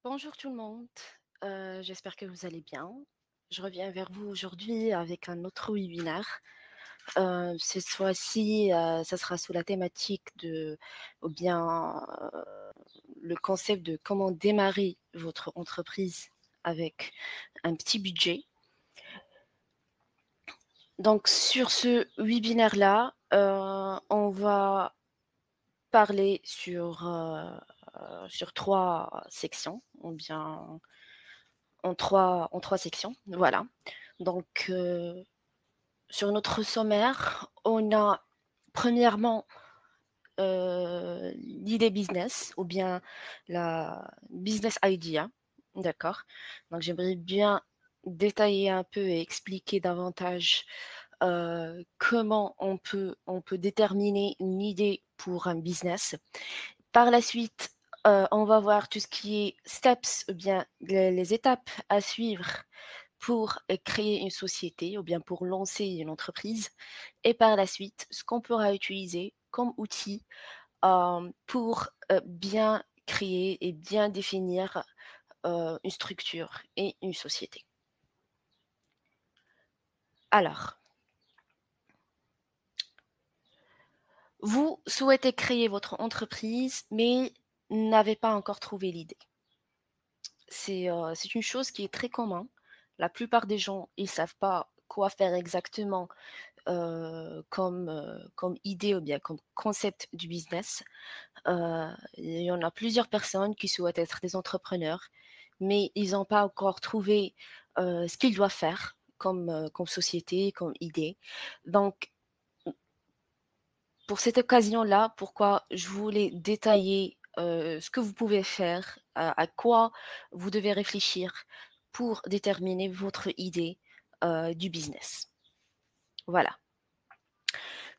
Bonjour tout le monde, j'espère que vous allez bien. Je reviens vers vous aujourd'hui avec un autre webinaire. Cette fois-ci, ça sera sous la thématique ou bien le concept de comment démarrer votre entreprise avec un petit budget. Donc sur ce webinaire-là, on va parler sur 3 sections, ou bien en trois sections, voilà. Donc, sur notre sommaire, on a premièrement l'idée business ou bien la business idea, d'accord. Donc, j'aimerais bien détailler un peu et expliquer davantage comment on peut déterminer une idée pour un business. Par la suite, on va voir tout ce qui est steps ou bien les étapes à suivre pour créer une société ou bien pour lancer une entreprise. Et par la suite, ce qu'on pourra utiliser comme outil pour bien créer et bien définir une structure et une société. Alors, vous souhaitez créer votre entreprise, mais n'avez pas encore trouvé l'idée. C'est une chose qui est très commune. La plupart des gens, ils savent pas quoi faire exactement comme idée ou bien comme concept du business. Il y en a plusieurs personnes qui souhaitent être des entrepreneurs, mais ils n'ont pas encore trouvé ce qu'ils doivent faire comme société, comme idée. Donc, pour cette occasion-là, pourquoi je voulais détailler ce que vous pouvez faire, à quoi vous devez réfléchir pour déterminer votre idée du business. Voilà.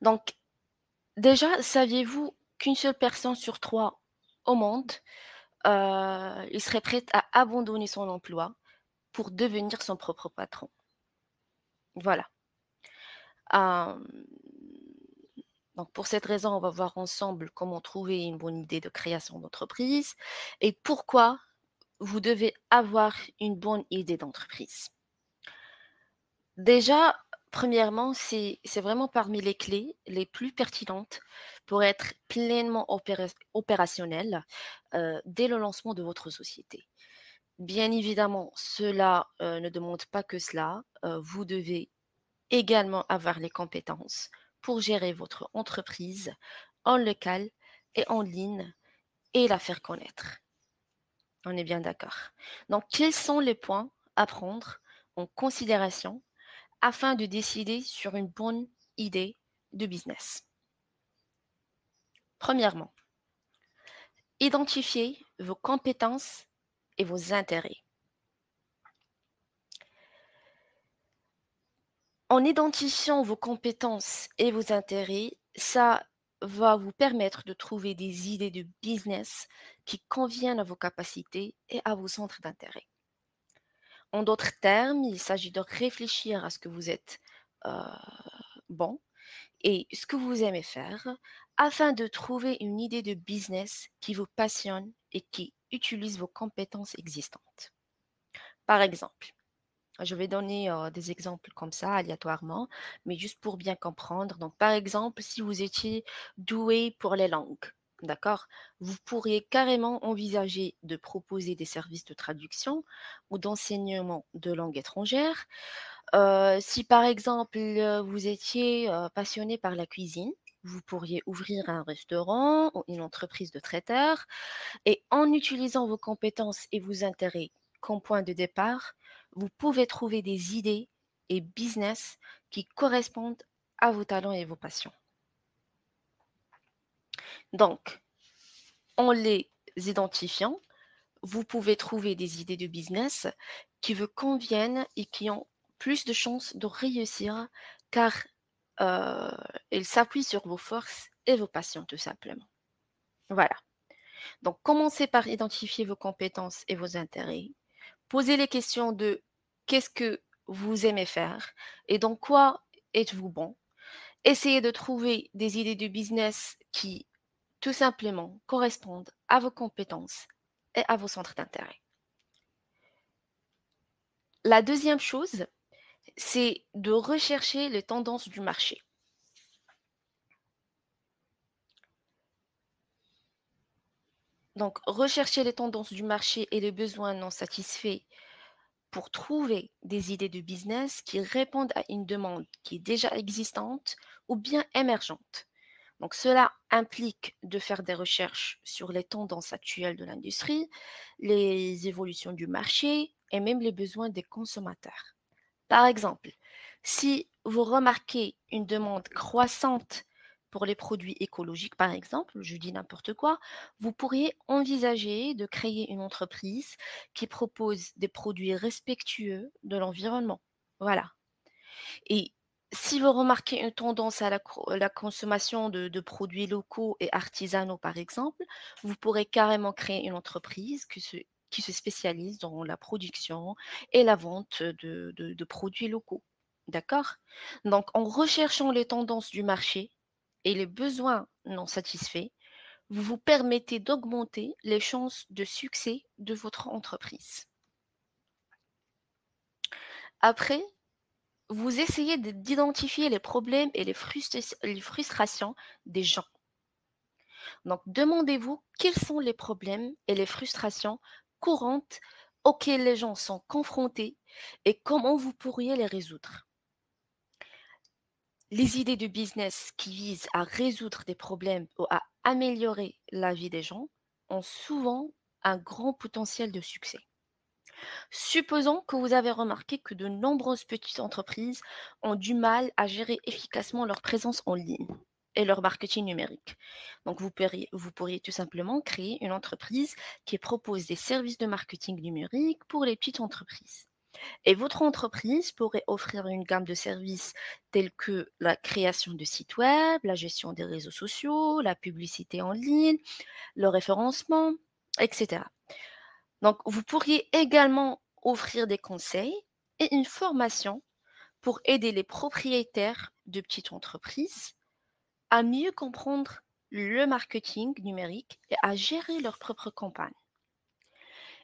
Donc, déjà, saviez-vous qu'une seule personne sur 3 au monde, il serait prête à abandonner son emploi pour devenir son propre patron? Voilà. Hem, donc pour cette raison, on va voir ensemble comment trouver une bonne idée de création d'entreprise et pourquoi vous devez avoir une bonne idée d'entreprise. Déjà, premièrement, c'est vraiment parmi les clés les plus pertinentes pour être pleinement opérationnel, dès le lancement de votre société. Bien évidemment, cela, ne demande pas que cela, vous devez également avoir les compétences pour gérer votre entreprise en local et en ligne et la faire connaître. On est bien d'accord. Donc quels sont les points à prendre en considération afin de décider sur une bonne idée de business? Premièrement, identifiez vos compétences et vos intérêts. En identifiant vos compétences et vos intérêts, ça va vous permettre de trouver des idées de business qui conviennent à vos capacités et à vos centres d'intérêt. En d'autres termes, il s'agit de réfléchir à ce que vous êtes bon et ce que vous aimez faire afin de trouver une idée de business qui vous passionne et qui utilise vos compétences existantes. Par exemple, je vais donner des exemples comme ça aléatoirement, mais juste pour bien comprendre. Donc, par exemple, si vous étiez doué pour les langues, d'accord, vous pourriez carrément envisager de proposer des services de traduction ou d'enseignement de langue étrangère. Si par exemple, vous étiez, passionné par la cuisine, vous pourriez ouvrir un restaurant ou une entreprise de traiteur et en utilisant vos compétences et vos intérêts comme point de départ, vous pouvez trouver des idées et business qui correspondent à vos talents et vos passions. Donc, en les identifiant, vous pouvez trouver des idées de business qui vous conviennent et qui ont plus de chances de réussir car elles s'appuient sur vos forces et vos passions tout simplement. Voilà. Donc, commencez par identifier vos compétences et vos intérêts. Posez les questions de qu'est-ce que vous aimez faire et dans quoi êtes-vous bon. Essayez de trouver des idées de business qui, tout simplement, correspondent à vos compétences et à vos centres d'intérêt. La deuxième chose, c'est de rechercher les tendances du marché. Donc, rechercher les tendances du marché et les besoins non satisfaits pour trouver des idées de business qui répondent à une demande qui est déjà existante ou bien émergente. Donc, cela implique de faire des recherches sur les tendances actuelles de l'industrie, les évolutions du marché et même les besoins des consommateurs. Par exemple, si vous remarquez une demande croissante pour les produits écologiques, par exemple, je dis n'importe quoi, vous pourriez envisager de créer une entreprise qui propose des produits respectueux de l'environnement. Voilà. Et si vous remarquez une tendance à la consommation de produits locaux et artisanaux, par exemple, vous pourrez carrément créer une entreprise qui se spécialise dans la production et la vente de produits locaux. D'accord? Donc, en recherchant les tendances du marché et les besoins non satisfaits, vous vous permettez d'augmenter les chances de succès de votre entreprise. Après, vous essayez d'identifier les problèmes et les frustrations des gens. Donc, demandez-vous quels sont les problèmes et les frustrations courantes auxquelles les gens sont confrontés et comment vous pourriez les résoudre. Les idées de business qui visent à résoudre des problèmes ou à améliorer la vie des gens ont souvent un grand potentiel de succès. Supposons que vous avez remarqué que de nombreuses petites entreprises ont du mal à gérer efficacement leur présence en ligne et leur marketing numérique. Donc, vous pourriez tout simplement créer une entreprise qui propose des services de marketing numérique pour les petites entreprises. Et votre entreprise pourrait offrir une gamme de services tels que la création de sites web, la gestion des réseaux sociaux, la publicité en ligne, le référencement, etc. Donc, vous pourriez également offrir des conseils et une formation pour aider les propriétaires de petites entreprises à mieux comprendre le marketing numérique et à gérer leur propre campagne.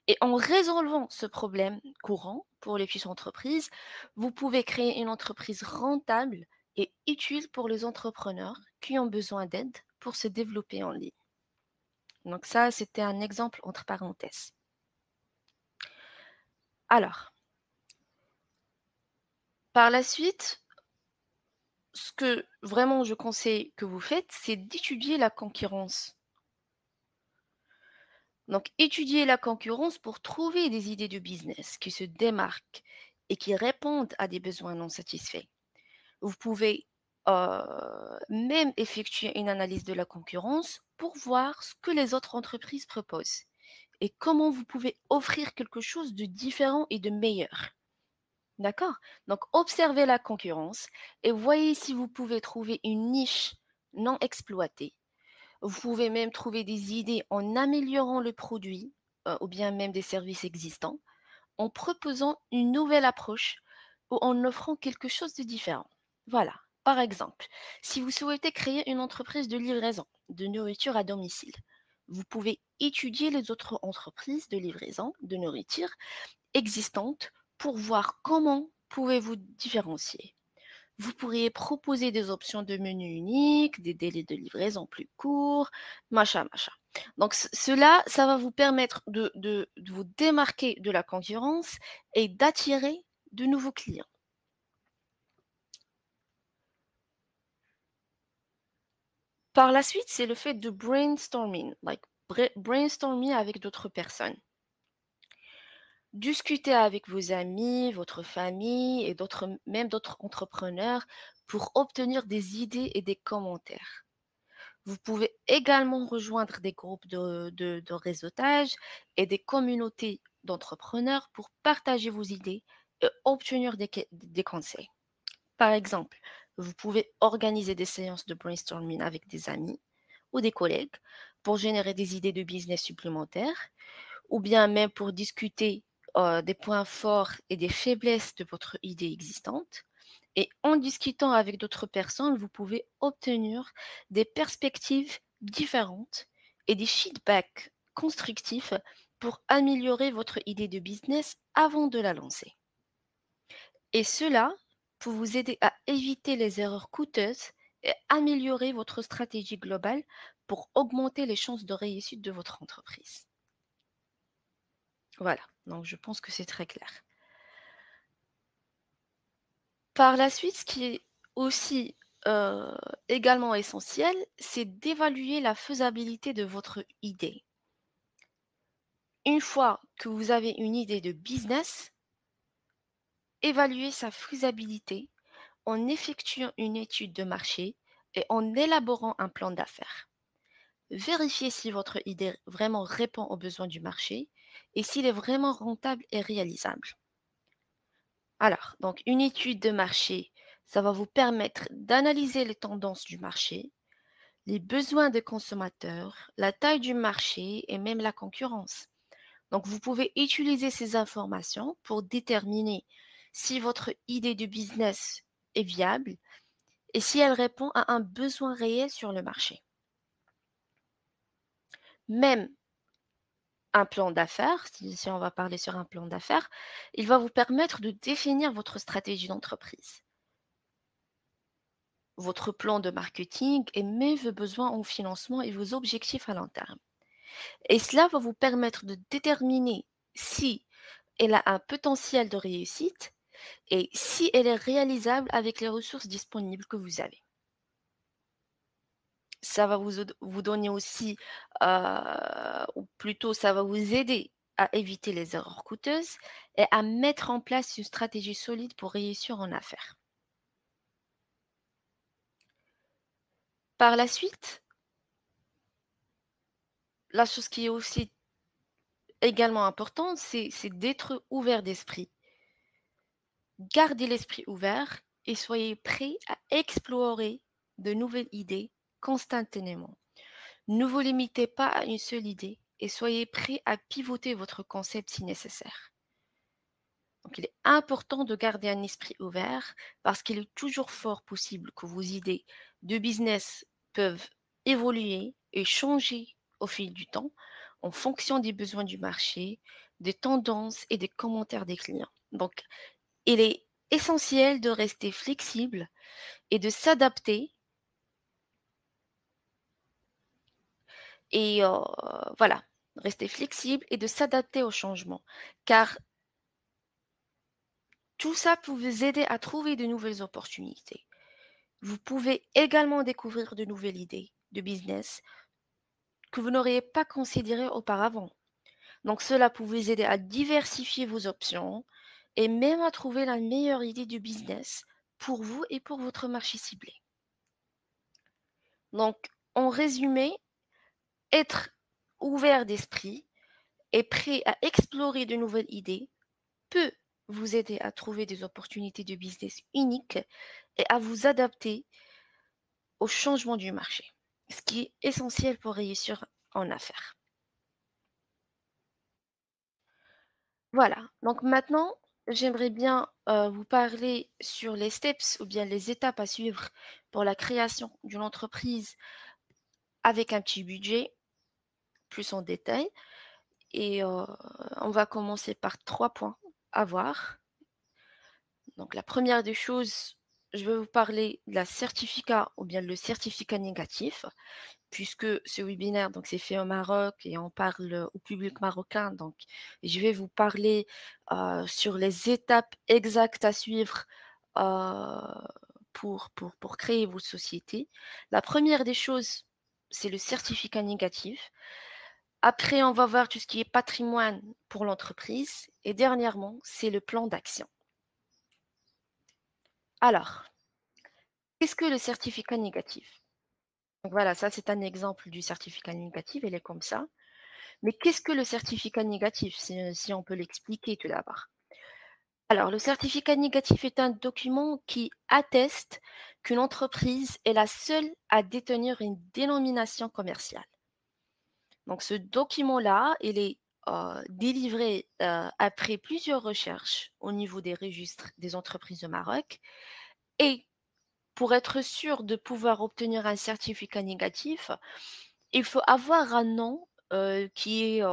Et en résolvant ce problème courant pour les petites entreprises, vous pouvez créer une entreprise rentable et utile pour les entrepreneurs qui ont besoin d'aide pour se développer en ligne. Donc ça, c'était un exemple entre parenthèses. Alors, par la suite, ce que vraiment je conseille que vous faites, c'est d'étudier la concurrence. Donc, étudier la concurrence pour trouver des idées de business qui se démarquent et qui répondent à des besoins non satisfaits. Vous pouvez même effectuer une analyse de la concurrence pour voir ce que les autres entreprises proposent et comment vous pouvez offrir quelque chose de différent et de meilleur. D'accord? Donc, observez la concurrence et voyez si vous pouvez trouver une niche non exploitée. Vous pouvez même trouver des idées en améliorant le produit ou bien même des services existants, en proposant une nouvelle approche ou en offrant quelque chose de différent. Voilà. Par exemple, si vous souhaitez créer une entreprise de livraison de nourriture à domicile, vous pouvez étudier les autres entreprises de livraison de nourriture existantes pour voir comment pouvez-vous différencier. Vous pourriez proposer des options de menu unique, des délais de livraison plus courts, machin, machin. Donc cela, ça va vous permettre de vous démarquer de la concurrence et d'attirer de nouveaux clients. Par la suite, c'est le fait de brainstorming, brainstorming avec d'autres personnes. Discutez avec vos amis, votre famille et même d'autres entrepreneurs pour obtenir des idées et des commentaires. Vous pouvez également rejoindre des groupes de réseautage et des communautés d'entrepreneurs pour partager vos idées et obtenir des conseils. Par exemple, vous pouvez organiser des séances de brainstorming avec des amis ou des collègues pour générer des idées de business supplémentaires ou bien même pour discuter des points forts et des faiblesses de votre idée existante. Et en discutant avec d'autres personnes, vous pouvez obtenir des perspectives différentes et des feedbacks constructifs pour améliorer votre idée de business avant de la lancer. Et cela pour vous aider à éviter les erreurs coûteuses et améliorer votre stratégie globale pour augmenter les chances de réussite de votre entreprise. Voilà, donc je pense que c'est très clair. Par la suite, ce qui est aussi euh, également essentiel, c'est d'évaluer la faisabilité de votre idée. Une fois que vous avez une idée de business, évaluez sa faisabilité en effectuant une étude de marché et en élaborant un plan d'affaires. Vérifiez si votre idée vraiment répond aux besoins du marché et s'il est vraiment rentable et réalisable. Alors, donc une étude de marché, ça va vous permettre d'analyser les tendances du marché, les besoins des consommateurs, la taille du marché et même la concurrence. Donc, vous pouvez utiliser ces informations pour déterminer si votre idée de business est viable et si elle répond à un besoin réel sur le marché. Même un plan d'affaires, si on va parler sur un plan d'affaires, il va vous permettre de définir votre stratégie d'entreprise, votre plan de marketing et même vos besoins en financement et vos objectifs à long terme. Et cela va vous permettre de déterminer si elle a un potentiel de réussite et si elle est réalisable avec les ressources disponibles que vous avez. Ça va vous donner aussi, ou plutôt ça va vous aider à éviter les erreurs coûteuses et à mettre en place une stratégie solide pour réussir en affaires. Par la suite, la chose qui est aussi également importante, c'est d'être ouvert d'esprit. Gardez l'esprit ouvert et soyez prêt à explorer de nouvelles idées constamment. Ne vous limitez pas à une seule idée et soyez prêt à pivoter votre concept si nécessaire. Donc, il est important de garder un esprit ouvert parce qu'il est toujours fort possible que vos idées de business peuvent évoluer et changer au fil du temps en fonction des besoins du marché, des tendances et des commentaires des clients. Donc, il est essentiel de rester flexible et de s'adapter et voilà, rester flexible et de s'adapter au changement car tout ça peut vous aider à trouver de nouvelles opportunités. Vous pouvez également découvrir de nouvelles idées de business que vous n'auriez pas considérées auparavant. Donc cela peut vous aider à diversifier vos options et même à trouver la meilleure idée du business pour vous et pour votre marché ciblé. Donc en résumé, être ouvert d'esprit et prêt à explorer de nouvelles idées peut vous aider à trouver des opportunités de business uniques et à vous adapter au changement du marché, ce qui est essentiel pour réussir en affaires. Voilà, donc maintenant, j'aimerais bien vous parler sur les steps ou bien les étapes à suivre pour la création d'une entreprise avec un petit budget, plus en détail. Et on va commencer par 3 points à voir. Donc la première des choses, je vais vous parler de la certificat ou bien le certificat négatif. Puisque ce webinaire, donc, c'est fait au Maroc et on parle au public marocain, donc je vais vous parler sur les étapes exactes à suivre euh, pour créer votre société. La première des choses, c'est le certificat négatif. Après, on va voir tout ce qui est patrimoine pour l'entreprise. Et dernièrement, c'est le plan d'action. Alors, qu'est-ce que le certificat négatif? Donc voilà, ça c'est un exemple du certificat négatif, il est comme ça. Mais qu'est-ce que le certificat négatif, si on peut l'expliquer tout d'abord? Alors, le certificat négatif est un document qui atteste qu'une entreprise est la seule à détenir une dénomination commerciale. Donc, ce document-là, il est délivré après plusieurs recherches au niveau des registres des entreprises au Maroc. Et pour être sûr de pouvoir obtenir un certificat négatif, il faut avoir un nom qui est,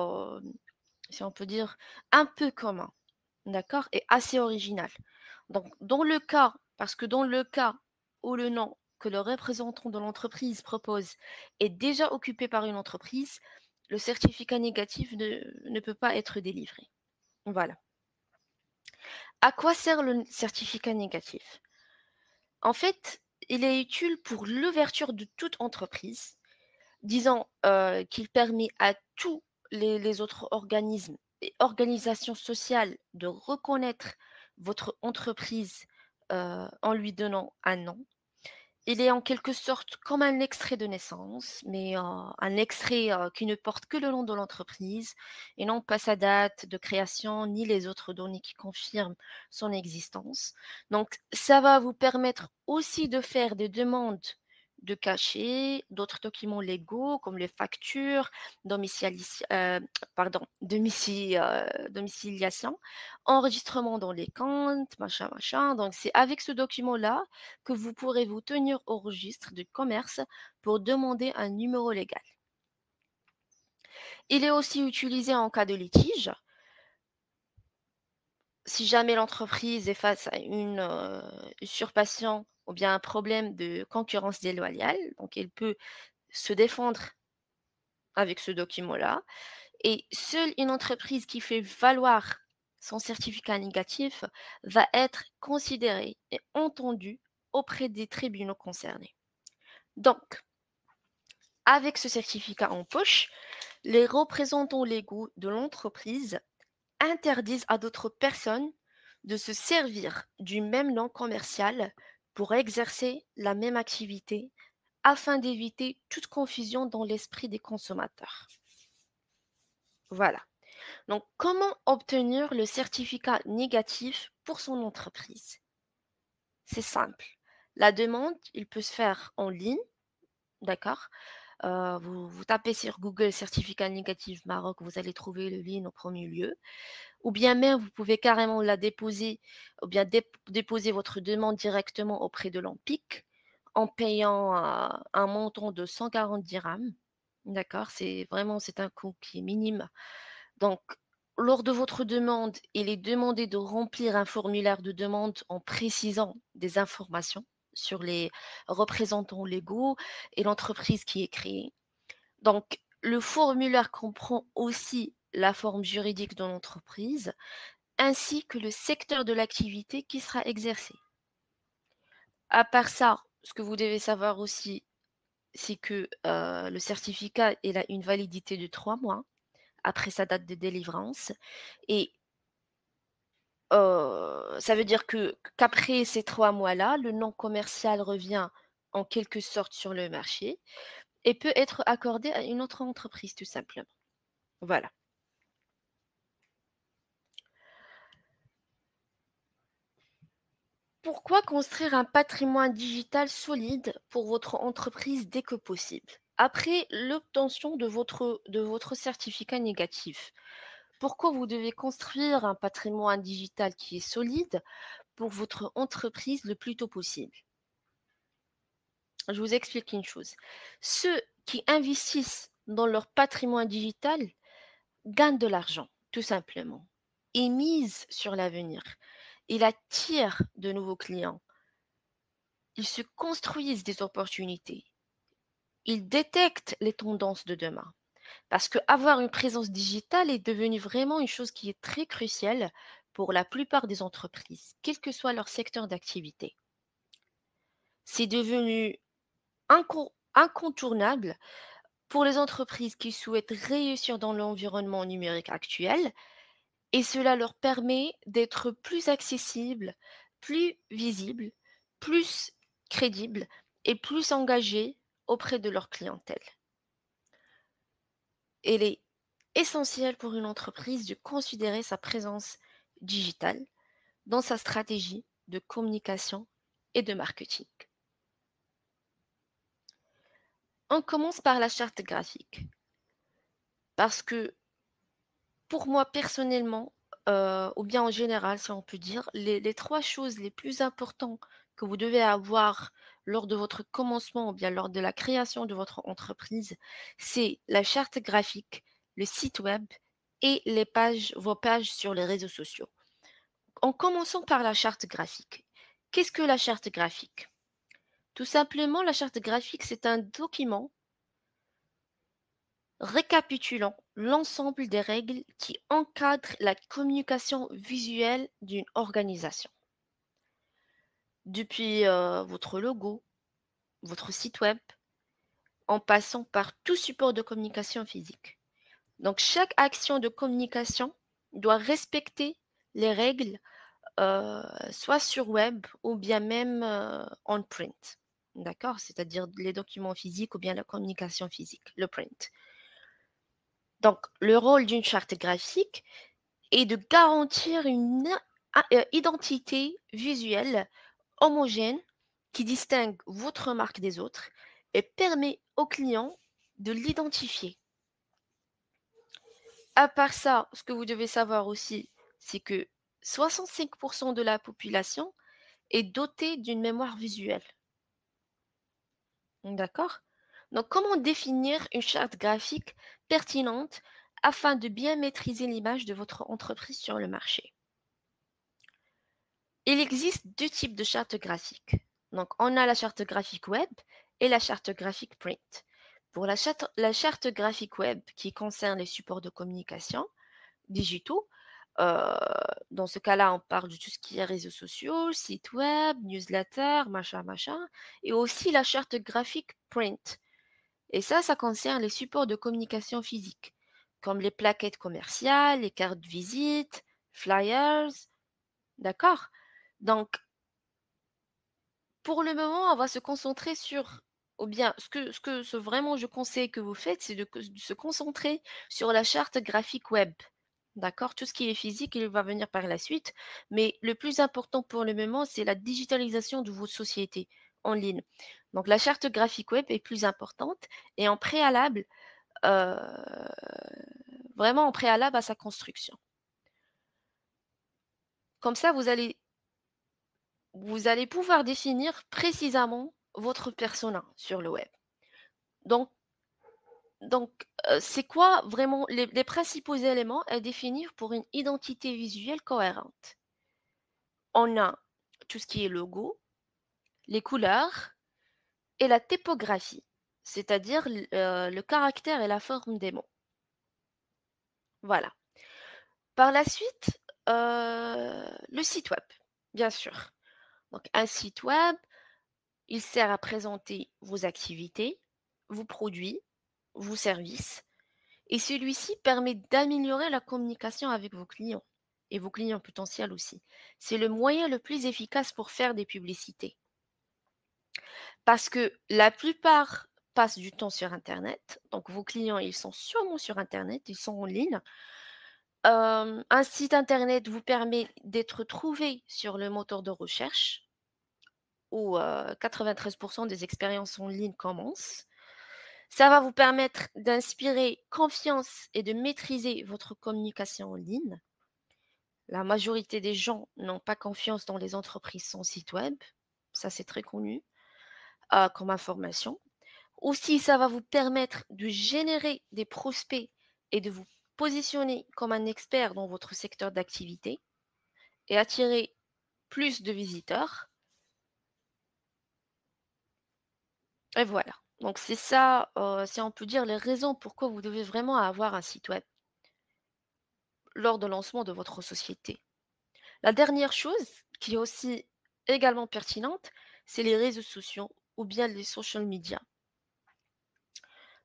si on peut dire, un peu commun, d'accord, et assez original. Donc, parce que dans le cas où le nom que le représentant de l'entreprise propose est déjà occupé par une entreprise, le certificat négatif ne peut pas être délivré. Voilà. À quoi sert le certificat négatif? En fait, il est utile pour l'ouverture de toute entreprise, disons qu'il permet à tous les autres organismes et organisations sociales de reconnaître votre entreprise en lui donnant un nom. Il est en quelque sorte comme un extrait de naissance, mais un extrait qui ne porte que le nom de l'entreprise et non pas sa date de création ni les autres données qui confirment son existence. Donc, ça va vous permettre aussi de faire des demandes de cachet, d'autres documents légaux comme les factures, pardon, domiciliation, enregistrement dans les comptes, machin, machin. Donc, c'est avec ce document-là que vous pourrez vous tenir au registre du commerce pour demander un numéro légal. Il est aussi utilisé en cas de litige. Si jamais l'entreprise est face à une usurpation ou bien un problème de concurrence déloyale, donc elle peut se défendre avec ce document-là. Et seule une entreprise qui fait valoir son certificat négatif va être considérée et entendue auprès des tribunaux concernés. Donc, avec ce certificat en poche, les représentants légaux de l'entreprise interdisent à d'autres personnes de se servir du même nom commercial pour exercer la même activité afin d'éviter toute confusion dans l'esprit des consommateurs. Voilà. Donc, comment obtenir le certificat négatif pour son entreprise? C'est simple. La demande, il peut se faire en ligne, d'accord? Vous tapez sur Google certificat négatif Maroc, vous allez trouver le lien au premier lieu. Ou bien même, vous pouvez carrément la déposer, ou bien déposer votre demande directement auprès de l'Empik en payant un montant de 140 dirhams. D'accord? C'est un coût qui est minime. Donc, lors de votre demande, il est demandé de remplir un formulaire de demande en précisant des informations sur les représentants légaux et l'entreprise qui est créée. Donc, le formulaire comprend aussi la forme juridique de l'entreprise ainsi que le secteur de l'activité qui sera exercé. À part ça, ce que vous devez savoir aussi, c'est que le certificat il a une validité de 3 mois après sa date de délivrance et ça veut dire qu'après ces 3 mois-là, le nom commercial revient en quelque sorte sur le marché et peut être accordé à une autre entreprise tout simplement. Voilà. Pourquoi construire un patrimoine digital solide pour votre entreprise dès que possible? Après l'obtention de votre certificat négatif, pourquoi vous devez construire un patrimoine digital qui est solide pour votre entreprise le plus tôt possible? Je vous explique une chose. Ceux qui investissent dans leur patrimoine digital gagnent de l'argent, tout simplement. Ils misent sur l'avenir. Ils attirent de nouveaux clients. Ils se construisent des opportunités. Ils détectent les tendances de demain. Parce que avoir une présence digitale est devenu vraiment une chose qui est très cruciale pour la plupart des entreprises, quel que soit leur secteur d'activité. C'est devenu incontournable pour les entreprises qui souhaitent réussir dans l'environnement numérique actuel et cela leur permet d'être plus accessibles, plus visibles, plus crédibles et plus engagés auprès de leur clientèle. Il est essentiel pour une entreprise de considérer sa présence digitale dans sa stratégie de communication et de marketing. On commence par la charte graphique parce que pour moi personnellement, ou bien en général, si on peut dire, les 3 choses les plus importantes que vous devez avoir lors de votre commencement ou bien lors de la création de votre entreprise, c'est la charte graphique, le site web et vos pages sur les réseaux sociaux. En commençant par la charte graphique. Qu'est-ce que la charte graphique? Tout simplement, la charte graphique, c'est un document récapitulant l'ensemble des règles qui encadrent la communication visuelle d'une organisation. Depuis votre logo, votre site web, en passant par tout support de communication physique. Donc, chaque action de communication doit respecter les règles, soit sur web ou bien même en print. D'accord? C'est-à-dire les documents physiques ou bien la communication physique, le print. Donc, le rôle d'une charte graphique est de garantir une identité visuelle homogène qui distingue votre marque des autres et permet au client de l'identifier. À part ça, ce que vous devez savoir aussi, c'est que 65% de la population est dotée d'une mémoire visuelle. D'accord? Donc, comment définir une charte graphique pertinente afin de bien maîtriser l'image de votre entreprise sur le marché? Il existe deux types de chartes graphiques. Donc, on a la charte graphique web et la charte graphique print. Pour la charte graphique web qui concerne les supports de communication digitaux, euh, dans ce cas-là, on parle de tout ce qui est réseaux sociaux, sites web, newsletter, machin, machin, et aussi la charte graphique print. Et ça concerne les supports de communication physique, comme les plaquettes commerciales, les cartes de visite, flyers, d'accord? Donc, pour le moment, on va se concentrer sur, ou bien ce vraiment je conseille que vous faites, c'est de se concentrer sur la charte graphique web. D'accord? Tout ce qui est physique, il va venir par la suite. Mais le plus important pour le moment, c'est la digitalisation de votre société en ligne. Donc, la charte graphique web est plus importante et en préalable, euh, vraiment en préalable à sa construction. Comme ça, vous allez pouvoir définir précisément votre persona sur le web. Donc, c'est quoi vraiment les principaux éléments à définir pour une identité visuelle cohérente? On a tout ce qui est logo, les couleurs et la typographie, c'est-à-dire le caractère et la forme des mots. Voilà. Par la suite, le site web, bien sûr. Donc, un site web, il sert à présenter vos activités, vos produits, vos services. Et celui-ci permet d'améliorer la communication avec vos clients et vos clients potentiels aussi. C'est le moyen le plus efficace pour faire des publicités. Parce que la plupart passent du temps sur Internet. Donc vos clients, ils sont sûrement sur Internet, ils sont en ligne. Un site Internet vous permet d'être trouvé sur le moteur de recherche où 93% des expériences en ligne commencent. Ça va vous permettre d'inspirer confiance et de maîtriser votre communication en ligne. La majorité des gens n'ont pas confiance dans les entreprises sans site web. Ça, c'est très connu comme information. Aussi, ça va vous permettre de générer des prospects et de vous positionner comme un expert dans votre secteur d'activité et attirer plus de visiteurs. Et voilà. Donc, c'est ça, si on peut dire, les raisons pourquoi vous devez vraiment avoir un site web lors de lancement de votre société. La dernière chose qui est aussi également pertinente, c'est les réseaux sociaux ou bien les social media.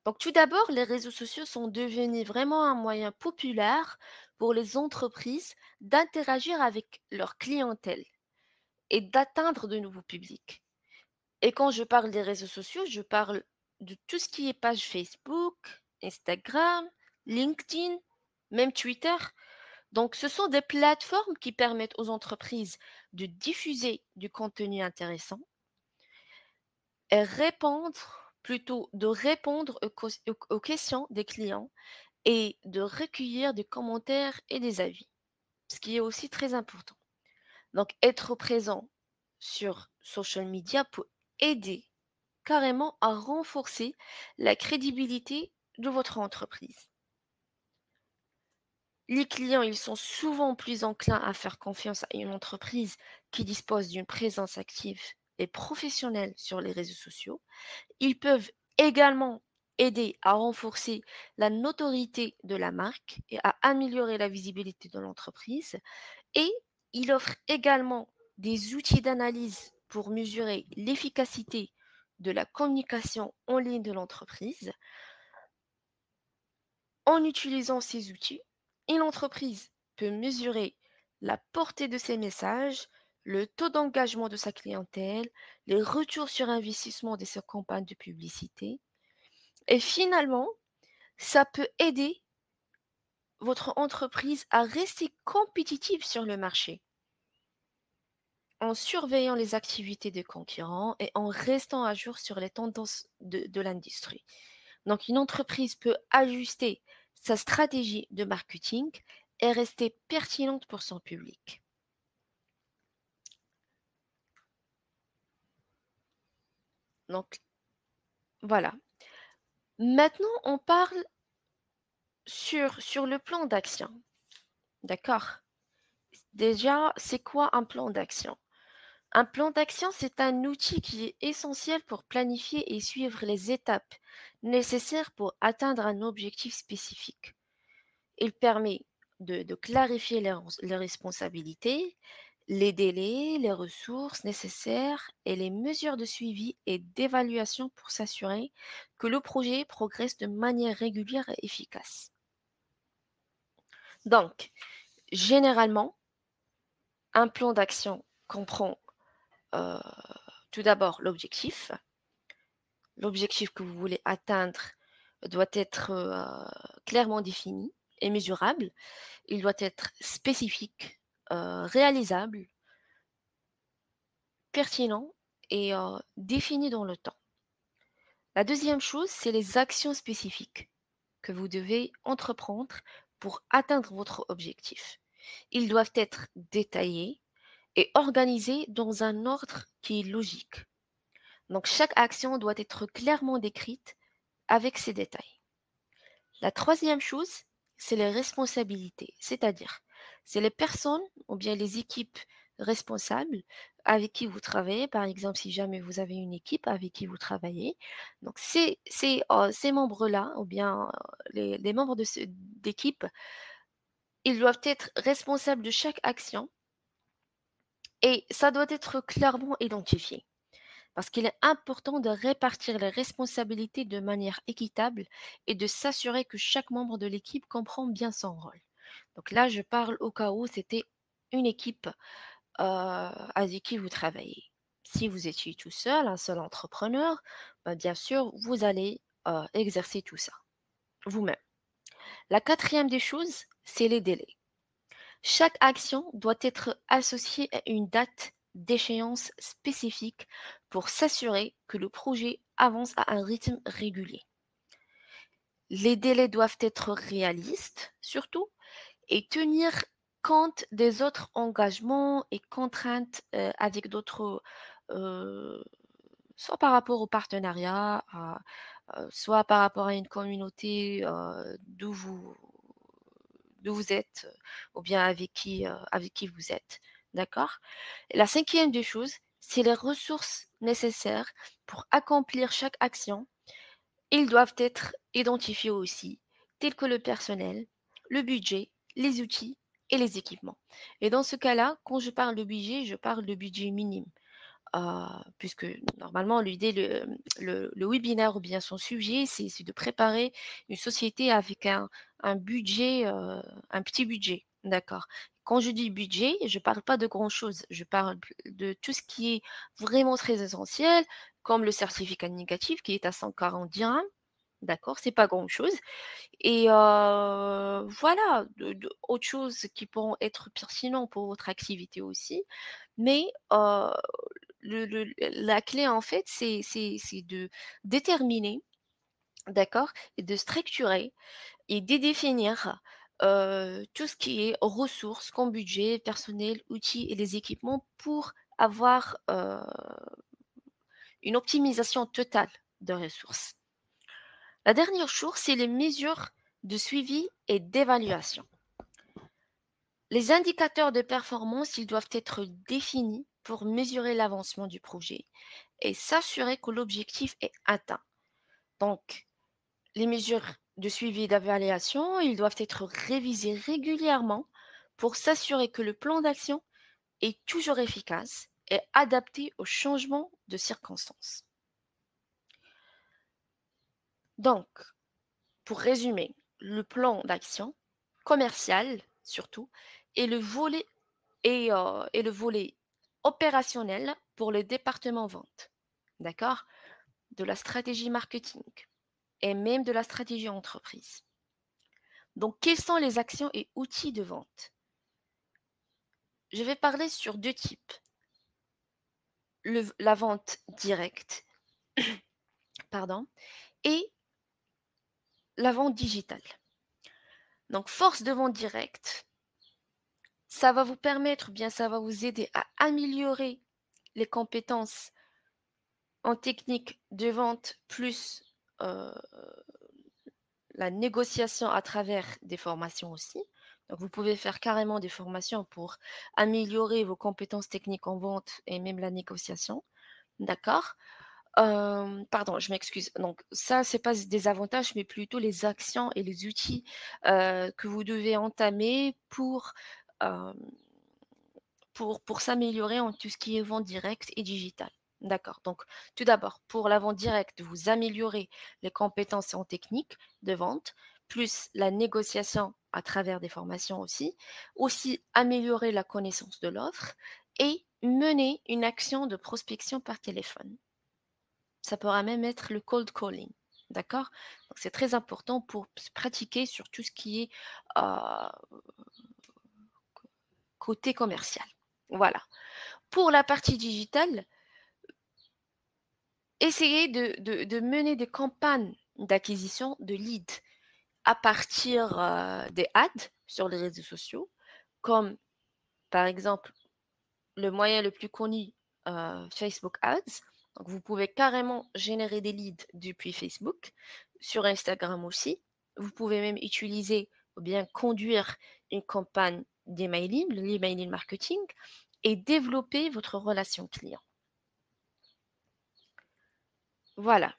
Donc tout d'abord, les réseaux sociaux sont devenus vraiment un moyen populaire pour les entreprises d'interagir avec leur clientèle et d'atteindre de nouveaux publics. Et quand je parle des réseaux sociaux, je parle de tout ce qui est page Facebook, Instagram, LinkedIn, même Twitter. Donc, ce sont des plateformes qui permettent aux entreprises de diffuser du contenu intéressant et de répondre aux questions des clients et de recueillir des commentaires et des avis, ce qui est aussi très important. Donc, être présent sur social media peut aider carrément à renforcer la crédibilité de votre entreprise. Les clients, ils sont souvent plus enclins à faire confiance à une entreprise qui dispose d'une présence active et professionnelle sur les réseaux sociaux. Ils peuvent également aider à renforcer la notoriété de la marque et à améliorer la visibilité de l'entreprise. Et il offre également des outils d'analyse pour mesurer l'efficacité de la communication en ligne de l'entreprise. En utilisant ces outils, une entreprise peut mesurer la portée de ses messages, le taux d'engagement de sa clientèle, les retours sur investissement de ses campagnes de publicité. Et finalement, ça peut aider votre entreprise à rester compétitive sur le marché en surveillant les activités des concurrents et en restant à jour sur les tendances de l'industrie. Donc, une entreprise peut ajuster sa stratégie de marketing et rester pertinente pour son public. Donc, voilà. Maintenant, on parle sur le plan d'action. D'accord? Déjà, c'est quoi un plan d'action? Un plan d'action, c'est un outil qui est essentiel pour planifier et suivre les étapes nécessaires pour atteindre un objectif spécifique. Il permet de clarifier les responsabilités, les délais, les ressources nécessaires et les mesures de suivi et d'évaluation pour s'assurer que le projet progresse de manière régulière et efficace. Donc, généralement, un plan d'action comprend euh, tout d'abord l'objectif. L'objectif que vous voulez atteindre doit être clairement défini et mesurable. Il doit être spécifique, réalisable, pertinent et défini dans le temps. La deuxième chose, c'est les actions spécifiques que vous devez entreprendre pour atteindre votre objectif. Ils doivent être détaillés et organisés dans un ordre qui est logique. Donc chaque action doit être clairement décrite avec ses détails. La troisième chose, c'est les responsabilités, c'est-à-dire c'est les personnes ou bien les équipes responsables avec qui vous travaillez. Par exemple, si jamais vous avez une équipe avec qui vous travaillez, donc ces membres-là ou bien les membres d'équipe, ils doivent être responsables de chaque action et ça doit être clairement identifié. Parce qu'il est important de répartir les responsabilités de manière équitable et de s'assurer que chaque membre de l'équipe comprend bien son rôle. Donc là, je parle au cas où c'était une équipe avec qui vous travaillez. Si vous étiez tout seul, un seul entrepreneur, bah, bien sûr, vous allez exercer tout ça vous-même. La quatrième des choses, c'est les délais. Chaque action doit être associée à une date d'échéance spécifique pour s'assurer que le projet avance à un rythme régulier. Les délais doivent être réalistes, surtout, et tenir compte des autres engagements et contraintes avec d'autres, euh, soit par rapport au partenariat, soit par rapport à une communauté d'où vous êtes, ou bien avec qui vous êtes. D'accord? Et la cinquième des choses, c'est les ressources nécessaires pour accomplir chaque action. Ils doivent être identifiés aussi, tels que le personnel, le budget, les outils et les équipements. Et dans ce cas-là, quand je parle de budget, je parle de budget minime. Puisque normalement l'idée, le webinaire ou bien son sujet, c'est de préparer une société avec un budget, un petit budget, d'accord. Quand je dis budget, je parle pas de grand chose, je parle de tout ce qui est vraiment très essentiel, comme le certificat négatif qui est à 140 dirhams, d'accord, c'est pas grand chose et voilà, autre chose qui pourront être pertinents pour votre activité aussi, mais la clé, en fait, c'est de déterminer, d'accord? Et de structurer et de définir, tout ce qui est ressources comme budget, personnel, outils et les équipements pour avoir, une optimisation totale de ressources. La dernière chose, c'est les mesures de suivi et d'évaluation. Les indicateurs de performance, ils doivent être définis pour mesurer l'avancement du projet et s'assurer que l'objectif est atteint. Donc, les mesures de suivi et d'évaluation, ils doivent être révisées régulièrement pour s'assurer que le plan d'action est toujours efficace et adapté aux changements de circonstances. Donc, pour résumer, le plan d'action commercial surtout et et le volet opérationnel pour le département vente. D'accord? De la stratégie marketing et même de la stratégie entreprise. Donc, quelles sont les actions et outils de vente? Je vais parler sur deux types. La vente directe, pardon, et la vente digitale. Donc, force de vente directe, ça va vous permettre, bien ça va vous aider à améliorer les compétences en technique de vente plus la négociation à travers des formations aussi. Donc, vous pouvez faire carrément des formations pour améliorer vos compétences techniques en vente et même la négociation. D'accord? Pardon, je m'excuse. Donc ça, c'est pas des avantages, mais plutôt les actions et les outils, que vous devez entamer hem, pour s'améliorer en tout ce qui est vente directe et digitale. D'accord, donc tout d'abord, pour la vente directe, vous améliorez les compétences en technique de vente, plus la négociation à travers des formations aussi. Aussi améliorer la connaissance de l'offre et mener une action de prospection par téléphone. Ça pourra même être le cold calling, d'accord? Donc c'est très important pour se pratiquer sur tout ce qui est, heu, côté commercial. Voilà. Pour la partie digitale, essayez de mener des campagnes d'acquisition de leads à partir, des ads sur les réseaux sociaux, comme par exemple le moyen le plus connu, Facebook Ads. Donc vous pouvez carrément générer des leads depuis Facebook, sur Instagram aussi. Vous pouvez même utiliser ou bien conduire une campagne d'emailing, l'emailing marketing et développer votre relation client. Voilà.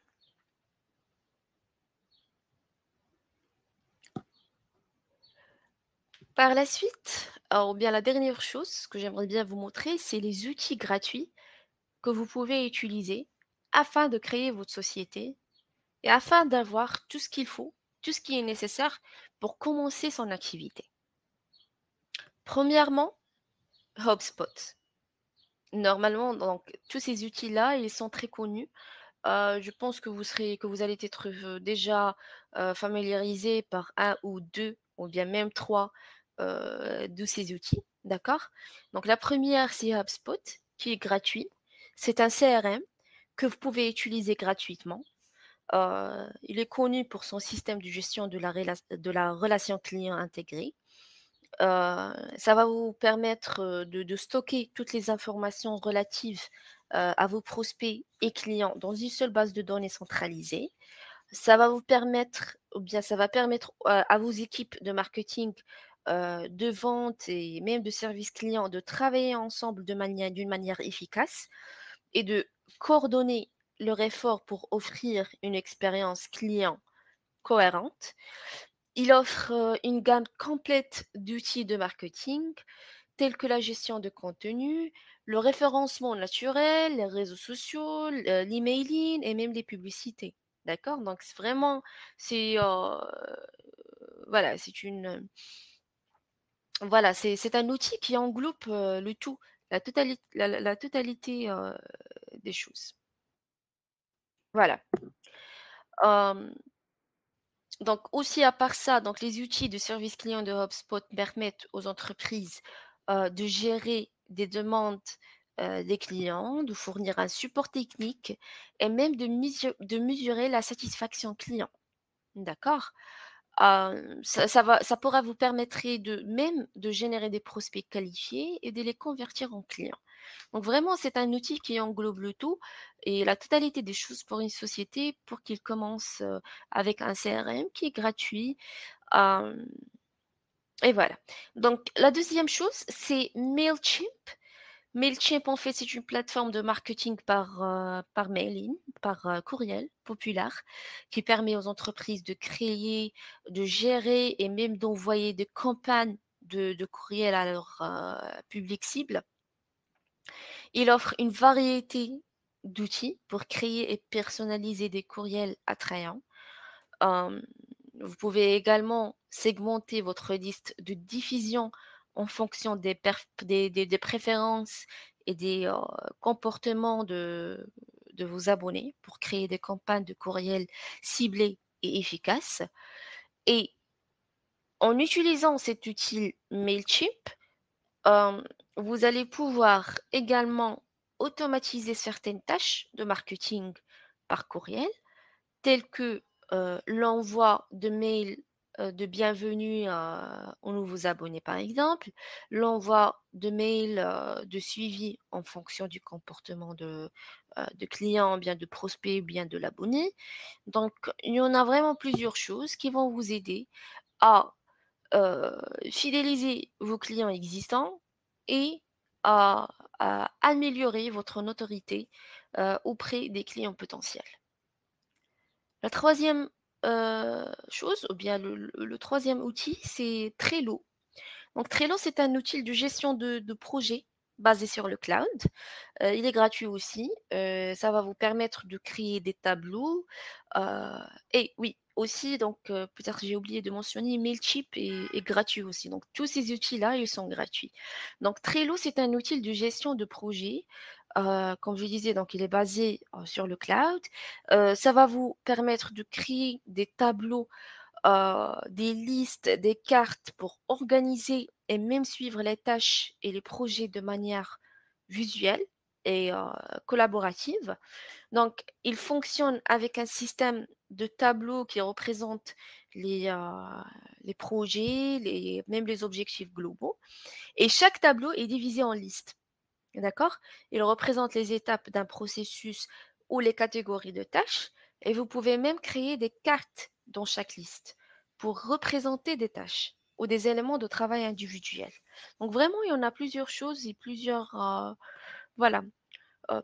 Par la suite, ou bien la dernière chose que j'aimerais bien vous montrer, c'est les outils gratuits que vous pouvez utiliser afin de créer votre société et afin d'avoir tout ce qu'il faut, tout ce qui est nécessaire pour commencer son activité. Premièrement, HubSpot. Normalement, donc tous ces outils-là, ils sont très connus. Je pense que vous allez être, déjà, familiarisé par un ou 2 ou bien même 3 de ces outils, d'accord? Donc la première, c'est HubSpot qui est gratuit. C'est un CRM que vous pouvez utiliser gratuitement. Il est connu pour son système de gestion de la relation client intégrée. Ça va vous permettre, de stocker toutes les informations relatives, à vos prospects et clients dans une seule base de données centralisée. Ça va vous permettre ou bien ça va permettre, à vos équipes de marketing, de vente et même de service client de travailler ensemble d'une manière efficace et de coordonner leur effort pour offrir une expérience client cohérente. Il offre, une gamme complète d'outils de marketing tels que la gestion de contenu, le référencement naturel, les réseaux sociaux, l'emailing et même les publicités. D'accord? Donc c'est vraiment c'est, voilà, voilà, c'est un outil qui englobe, le tout, la totalité, des choses. Voilà. Hem Donc aussi à part ça, donc les outils de service client de HubSpot permettent aux entreprises, de gérer des demandes, des clients, de fournir un support technique et même de mesurer la satisfaction client. D'accord? Ça pourra vous permettre de générer des prospects qualifiés et de les convertir en clients. Donc vraiment, c'est un outil qui englobe le tout et la totalité des choses pour une société pour qu'il commence, avec un CRM qui est gratuit, hem Et voilà. Donc la deuxième chose, c'est Mailchimp. Mailchimp, en fait, c'est une plateforme de marketing par mailing, courriel populaire, qui permet aux entreprises de créer, de gérer et même d'envoyer des campagnes de courriel à leur public cible. Il offre une variété d'outils pour créer et personnaliser des courriels attrayants. Hem, Vous pouvez également segmenter votre liste de diffusion en fonction des préférences et des comportements de vos abonnés pour créer des campagnes de courriel ciblées et efficaces. Et en utilisant cet outil Mailchimp, hem, vous allez pouvoir également automatiser certaines tâches de marketing par courriel tels que, l'envoi de mails, de bienvenue, aux nouveaux abonnés, par exemple, l'envoi de mails, de suivi en fonction du comportement de client, bien de prospect ou bien de l'abonné. Donc il y en a vraiment plusieurs choses qui vont vous aider à, heu, fidéliser vos clients existants et à améliorer votre notoriété, auprès des clients potentiels. La troisième chose ou bien le 3e outil, c'est Trello. Donc Trello, c'est un outil de gestion de projet basé sur le cloud. Il est gratuit aussi, ça va vous permettre de créer des tableaux, heu et oui, aussi donc peut-être j'ai oublié de mentionner Mailchimp est gratuit aussi. Donc tous ces outils-là, ils sont gratuits. Donc Trello, c'est un outil de gestion de projet, comme je disais, donc il est basé, sur le cloud. Ça va vous permettre de créer des tableaux, des listes, des cartes pour organiser et même suivre les tâches et les projets de manière visuelle et collaborative. Donc, il fonctionne avec un système de tableaux qui représente les projets, même les objectifs globaux. Et chaque tableau est divisé en listes. D'accord? Il représente les étapes d'un processus ou les catégories de tâches. Et vous pouvez même créer des cartes dans chaque liste pour représenter des tâches ou des éléments de travail individuels. Donc vraiment, il y en a plusieurs choses et voilà,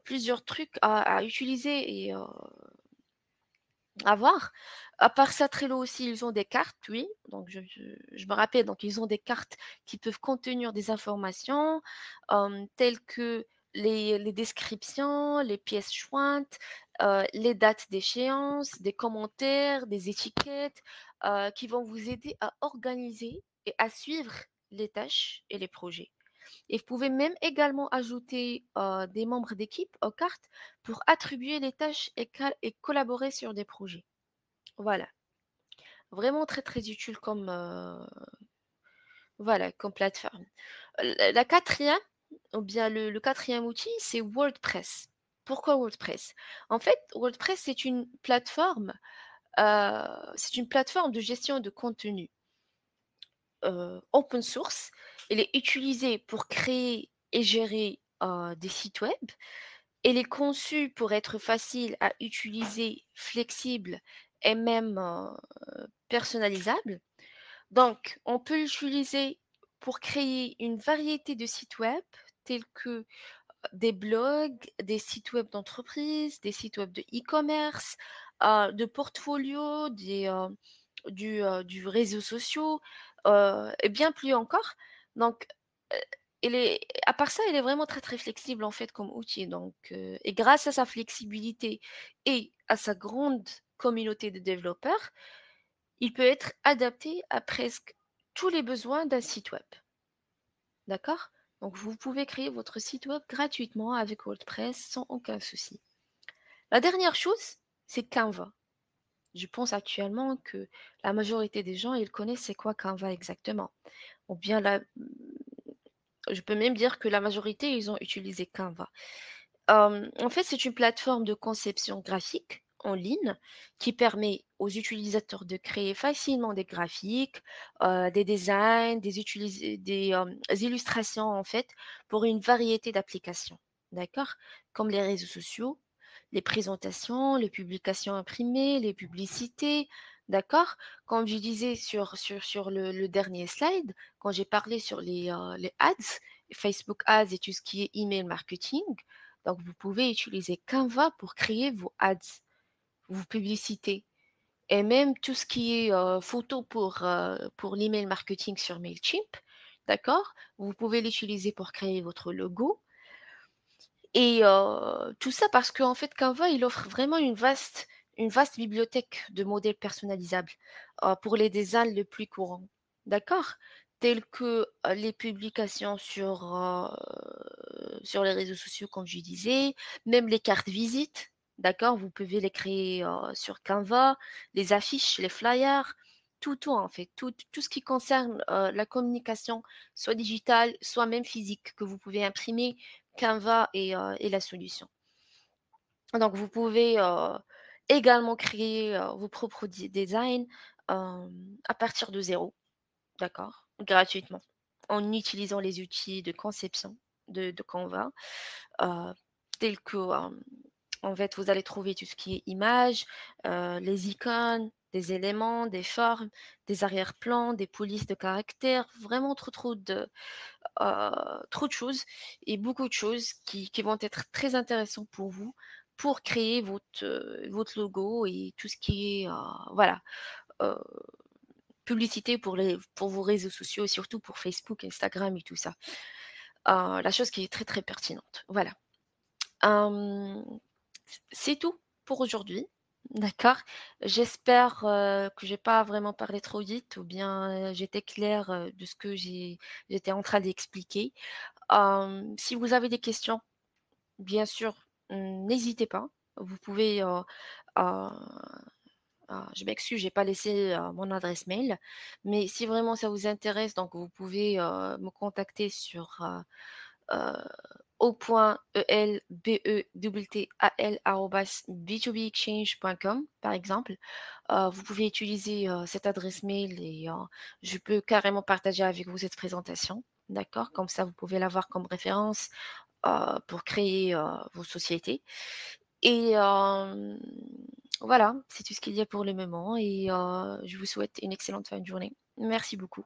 plusieurs trucs à utiliser et à voir. À part ça, Trello aussi, ils ont des cartes, oui. Donc je me rappelle, donc ils ont des cartes qui peuvent contenir des informations, telles que les descriptions, les pièces jointes, les dates d'échéance, des commentaires, des étiquettes, qui vont vous aider à organiser et à suivre les tâches et les projets. Et vous pouvez même également ajouter, des membres d'équipe aux cartes pour attribuer les tâches et collaborer sur des projets. Voilà, vraiment très, très utile comme, voilà, comme plateforme. La 4e ou bien le 4e outil, c'est WordPress. Pourquoi WordPress? En fait, WordPress, c'est une plateforme de gestion de contenu, open source. Elle est utilisée pour créer et gérer, des sites web. Elle est conçue pour être facile à utiliser, flexible et même, personnalisable. Donc, on peut l'utiliser pour créer une variété de sites web tels que des blogs, des sites web d'entreprise, des sites web de e-commerce, de portfolios, du réseaux sociaux, et bien plus encore. Donc, heu, à part ça, elle est vraiment très, très flexible en fait comme outil donc et grâce à sa flexibilité et à sa grande communauté de développeurs, il peut être adapté à presque tous les besoins d'un site web. D'accord? Donc vous pouvez créer votre site web gratuitement avec WordPress sans aucun souci. La dernière chose, c'est Canva. Je pense actuellement que la majorité des gens, ils connaissent c'est quoi Canva exactement. Ou bien je peux même dire que la majorité, ils ont utilisé Canva. En fait, c'est une plateforme de conception graphique en ligne qui permet aux utilisateurs de créer facilement des graphiques, des designs, des illustrations en fait, pour une variété d'applications, d'accord? Comme les réseaux sociaux, les présentations, les publications imprimées, les publicités, D'accord? Comme je disais sur le dernier slide, quand j'ai parlé sur les ads, Facebook Ads et tout ce qui est email marketing, donc vous pouvez utiliser Canva pour créer vos ads, vos publicités et même tout ce qui est, photo pour l'email marketing sur Mailchimp, d'accord? Vous pouvez l'utiliser pour créer votre logo et tout ça parce qu'en fait Canva, il offre vraiment une vaste bibliothèque de modèles personnalisables, pour les designs les plus courants, d'accord? Tels que, les publications sur les réseaux sociaux comme je disais, même les cartes visites, d'accord? Vous pouvez les créer, sur Canva, les affiches, les flyers, tout en fait, tout ce qui concerne, la communication, soit digitale, soit même physique, que vous pouvez imprimer. Canva est la solution. Donc vous pouvez, également créer, vos propres designs, à partir de zéro, d'accord? Gratuitement, en utilisant les outils de conception de Canva, heu, tels que, en fait, vous allez trouver tout ce qui est images, les icônes, des éléments, des formes, des arrière-plans, des polices de caractères, vraiment trop de choses et beaucoup de choses qui vont être très intéressants pour vous, pour créer votre logo et tout ce qui est, voilà, heu, publicité pour vos réseaux sociaux, surtout pour Facebook, Instagram et tout ça. La chose qui est très, très pertinente. Voilà. Hem, c'est tout pour aujourd'hui, d'accord? J'espère, que j'ai pas vraiment parlé trop vite ou bien, j'étais claire, de ce que j'étais en train d'expliquer. Si vous avez des questions, bien sûr, n'hésitez pas. Vous pouvez, je m'excuse, j'ai pas laissé, mon adresse mail, mais si vraiment ça vous intéresse, donc vous pouvez, me contacter sur, heu, o.elbewttal@b2bexchange.com par exemple. Vous pouvez utiliser, cette adresse mail et je peux carrément partager avec vous cette présentation, d'accord? Comme ça, vous pouvez l'avoir comme référence, pour créer, vos sociétés et voilà, c'est tout ce qu'il y a pour le moment et je vous souhaite une excellente fin de journée. Merci beaucoup.